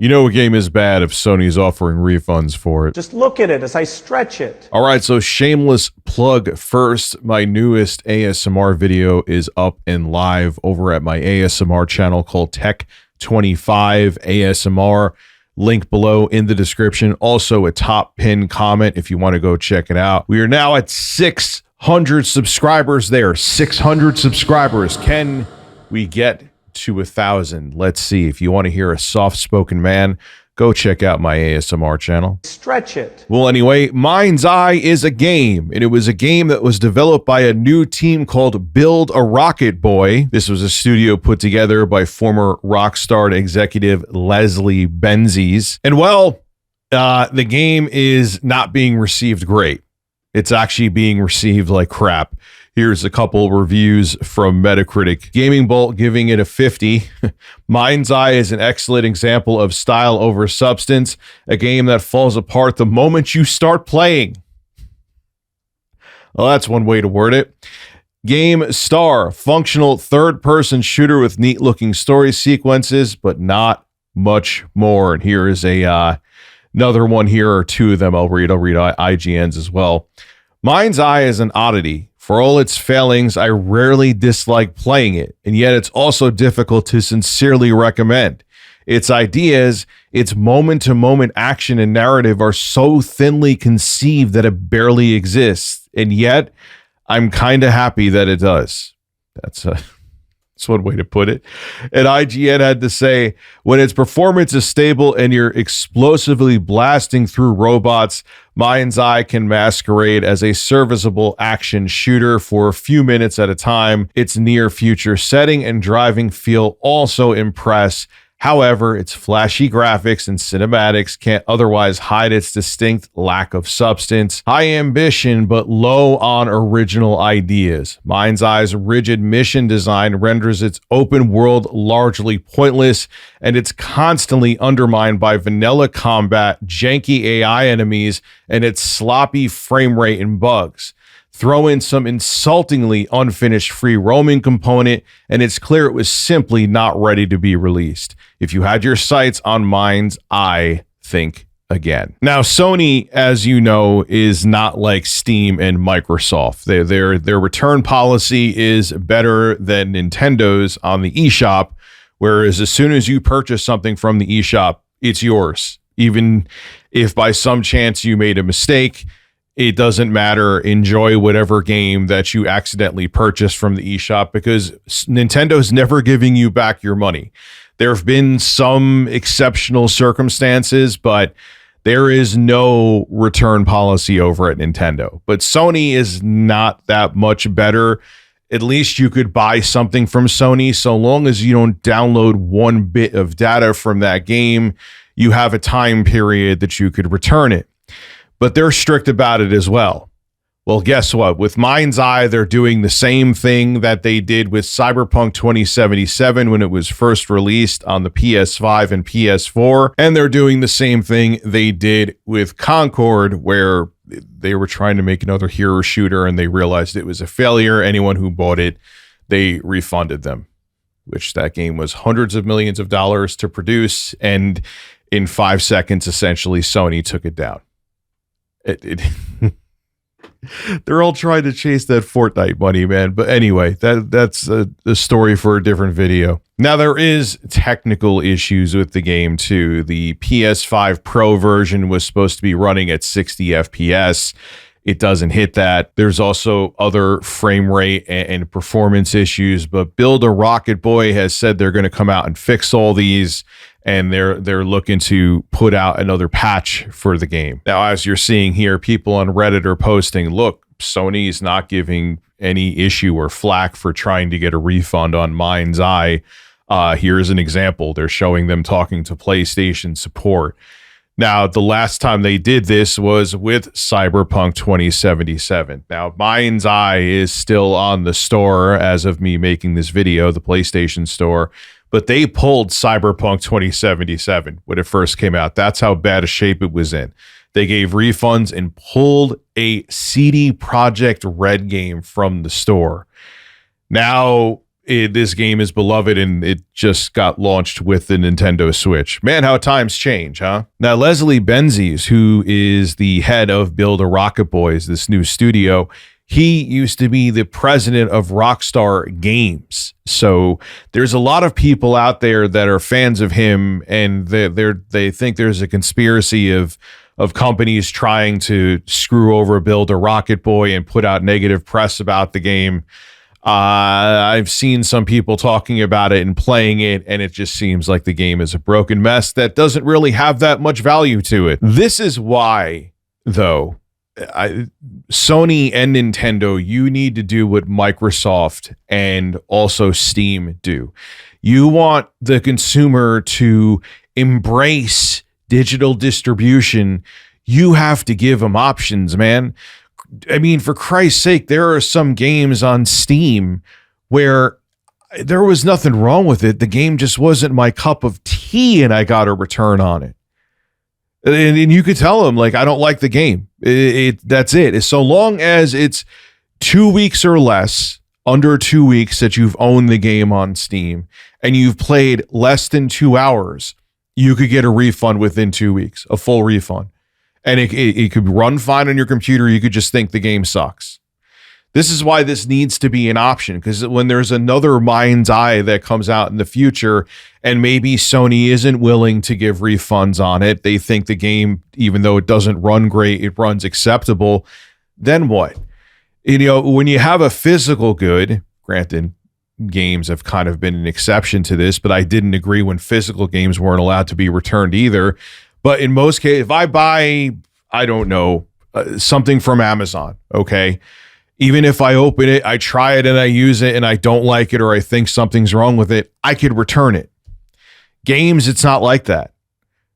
You know a game is bad if Sony's offering refunds for it. Just look at it as I stretch it. All right, so shameless plug first. My newest ASMR video is up and live over at my ASMR channel called Tech25 ASMR. Link below in the description. Also a top pin comment if you want to go check it out. We are now at 600 subscribers there. 600 subscribers. Can we get to 1,000? Let's see. If you want to hear a soft-spoken man, go check out my ASMR channel. Stretch it. Well, anyway, MindsEye is a game, and it was a game that was developed by a new team called Build a Rocket Boy. This was a studio put together by former Rockstar executive Leslie Benzies. And well, the game is not being received great. It's actually being received like crap. Here's a couple reviews from Metacritic. Gaming Bolt giving it a 50. MindsEye is an excellent example of style over substance, a game that falls apart the moment you start playing. Well, that's one way to word it. Game Star, functional third-person shooter with neat-looking story sequences, but not much more. And here is another one here, or two of them I'll read. I'll read IGN's as well. MindsEye is an oddity. For all its failings, I rarely dislike playing it, and yet it's also difficult to sincerely recommend. Its ideas, its moment-to-moment action and narrative are so thinly conceived that it barely exists, and yet I'm kind of happy that it does. That's one way to put it. And IGN had to say, when its performance is stable and you're explosively blasting through robots, MindsEye can masquerade as a serviceable action shooter for a few minutes at a time. Its near future setting and driving feel also impress. However, its flashy graphics and cinematics can't otherwise hide its distinct lack of substance. High ambition, but low on original ideas. MindsEye's rigid mission design renders its open world largely pointless, and it's constantly undermined by vanilla combat, janky AI enemies, and its sloppy frame rate and bugs. Throw in some insultingly unfinished free roaming component, and it's clear it was simply not ready to be released. If you had your sights on MindsEye, think again. Now, Sony, as you know, is not like Steam and Microsoft. Their return policy is better than Nintendo's on the eShop, whereas as soon as you purchase something from the eShop, it's yours. Even if by some chance you made a mistake, it doesn't matter. Enjoy whatever game that you accidentally purchased from the eShop, because Nintendo's never giving you back your money. There have been some exceptional circumstances, but there is no return policy over at Nintendo. But Sony is not that much better. At least you could buy something from Sony. So long as you don't download one bit of data from that game, you have a time period that you could return it. But they're strict about it as well. Well, guess what? With MindsEye, they're doing the same thing that they did with Cyberpunk 2077 when it was first released on the PS5 and PS4. And they're doing the same thing they did with Concord, where they were trying to make another hero shooter and they realized it was a failure. Anyone who bought it, they refunded them, which that game was hundreds of millions of dollars to produce. And in 5 seconds, essentially, Sony took it down. They're all trying to chase that Fortnite money, man. But anyway, that's a story for a different video. Now, there is technical issues with the game, too. The PS5 Pro version was supposed to be running at 60 FPS. It doesn't hit that. There's also other frame rate and performance issues, but Build a Rocket Boy has said they're going to come out and fix all these, and they're looking to put out another patch for the game. Now, as you're seeing here, people on Reddit are posting, look, Sony is not giving any issue or flack for trying to get a refund on MindsEye. Here's an example. They're showing them talking to PlayStation support. Now, the last time they did this was with Cyberpunk 2077. Now, MindsEye is still on the store as of me making this video, the PlayStation Store, but they pulled Cyberpunk 2077 when it first came out. That's how bad a shape it was in. They gave refunds and pulled a CD Projekt Red game from the store. Now, this game is beloved, and it just got launched with the Nintendo Switch. Man, how times change, huh? Now, Leslie Benzies, who is the head of Build a Rocket Boys, this new studio, he used to be the president of Rockstar Games. So there's a lot of people out there that are fans of him, and they think there's a conspiracy of companies trying to screw over Build a Rocket Boy and put out negative press about the game. I've seen some people talking about it and playing it, and it just seems like the game is a broken mess that doesn't really have that much value to it. This is why, though, Sony and Nintendo, you need to do what Microsoft and also Steam do. You want the consumer to embrace digital distribution. You have to give them options, man. I mean, for Christ's sake, there are some games on Steam where there was nothing wrong with it. The game just wasn't my cup of tea, and I got a return on it. And you could tell them, like, I don't like the game. That's it. So long as it's 2 weeks or less, under 2 weeks that you've owned the game on Steam, and you've played less than 2 hours, you could get a refund within 2 weeks, a full refund. And it could run fine on your computer. You could just think the game sucks. This is why this needs to be an option, because when there's another MindsEye that comes out in the future, and maybe Sony isn't willing to give refunds on it, they think the game, even though it doesn't run great, it runs acceptable, then what? When you have a physical good, granted, games have kind of been an exception to this, but I didn't agree when physical games weren't allowed to be returned either. But in most cases, if I buy, I don't know, something from Amazon, okay, even if I open it, I try it and I use it and I don't like it, or I think something's wrong with it, I could return it. Games, it's not like that,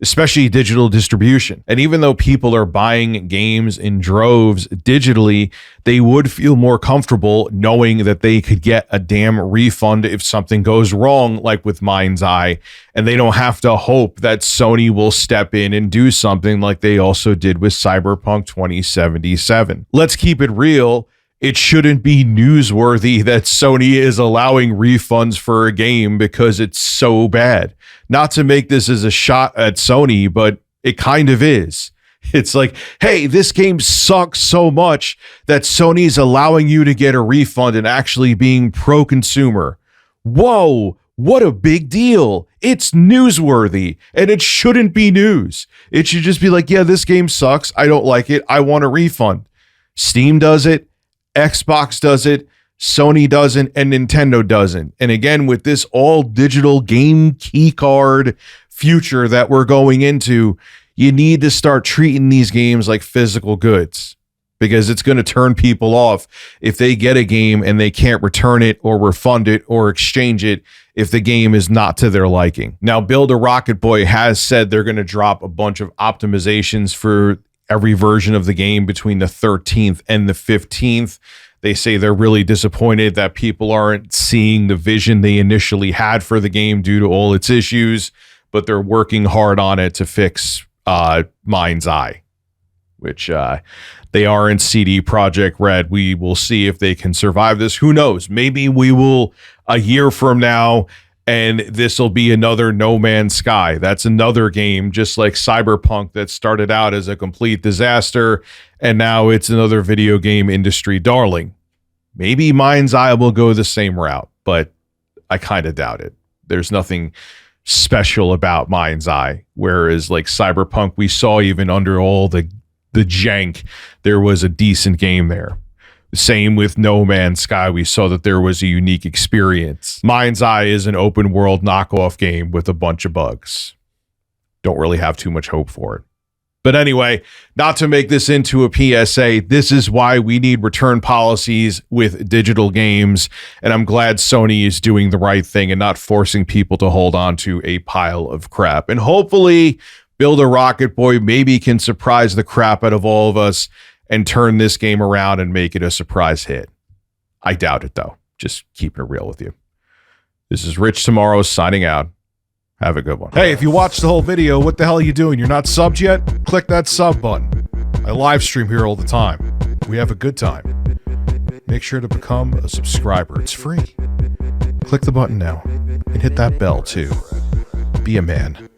especially digital distribution. And even though people are buying games in droves digitally, they would feel more comfortable knowing that they could get a damn refund if something goes wrong, like with MindsEye, and they don't have to hope that Sony will step in and do something like they also did with Cyberpunk 2077. Let's keep it real. It shouldn't be newsworthy that Sony is allowing refunds for a game because it's so bad. Not to make this as a shot at Sony, but it kind of is. It's like, hey, this game sucks so much that Sony's allowing you to get a refund and actually being pro-consumer. Whoa, what a big deal. It's newsworthy, and it shouldn't be news. It should just be like, yeah, this game sucks. I don't like it. I want a refund. Steam does it. Xbox does it, Sony doesn't, and Nintendo doesn't. And again, with this all digital game key card future that we're going into, you need to start treating these games like physical goods, because it's going to turn people off if they get a game and they can't return it or refund it or exchange it if the game is not to their liking. Now, Build a Rocket Boy has said they're going to drop a bunch of optimizations for every version of the game between the 13th and the 15th. They say they're really disappointed that people aren't seeing the vision they initially had for the game due to all its issues, but they're working hard on it to fix MindsEye, which they are in CD Projekt Red. We will see if they can survive this. Who knows? Maybe we will, a year from now, and this will be another No Man's Sky. That's another game, just like Cyberpunk, that started out as a complete disaster, and now it's another video game industry darling. Maybe MindsEye will go the same route, but I kind of doubt it. There's nothing special about MindsEye, whereas like Cyberpunk, we saw even under all the jank, there was a decent game there. Same with No Man's Sky. We saw that there was a unique experience. MindsEye is an open world knockoff game with a bunch of bugs. Don't really have too much hope for it. But anyway, not to make this into a PSA, this is why we need return policies with digital games. And I'm glad Sony is doing the right thing and not forcing people to hold on to a pile of crap. And hopefully Build a Rocket Boy maybe can surprise the crap out of all of us and turn this game around and make it a surprise hit. I doubt it, though. Just keeping it real with you. This is Rich Tomorrow signing out. Have a good one. Hey, if you watched the whole video, what the hell are you doing? You're not subbed yet? Click that sub button. I live stream here all the time. We have a good time. Make sure to become a subscriber. It's free. Click the button now and hit that bell too. Be a man.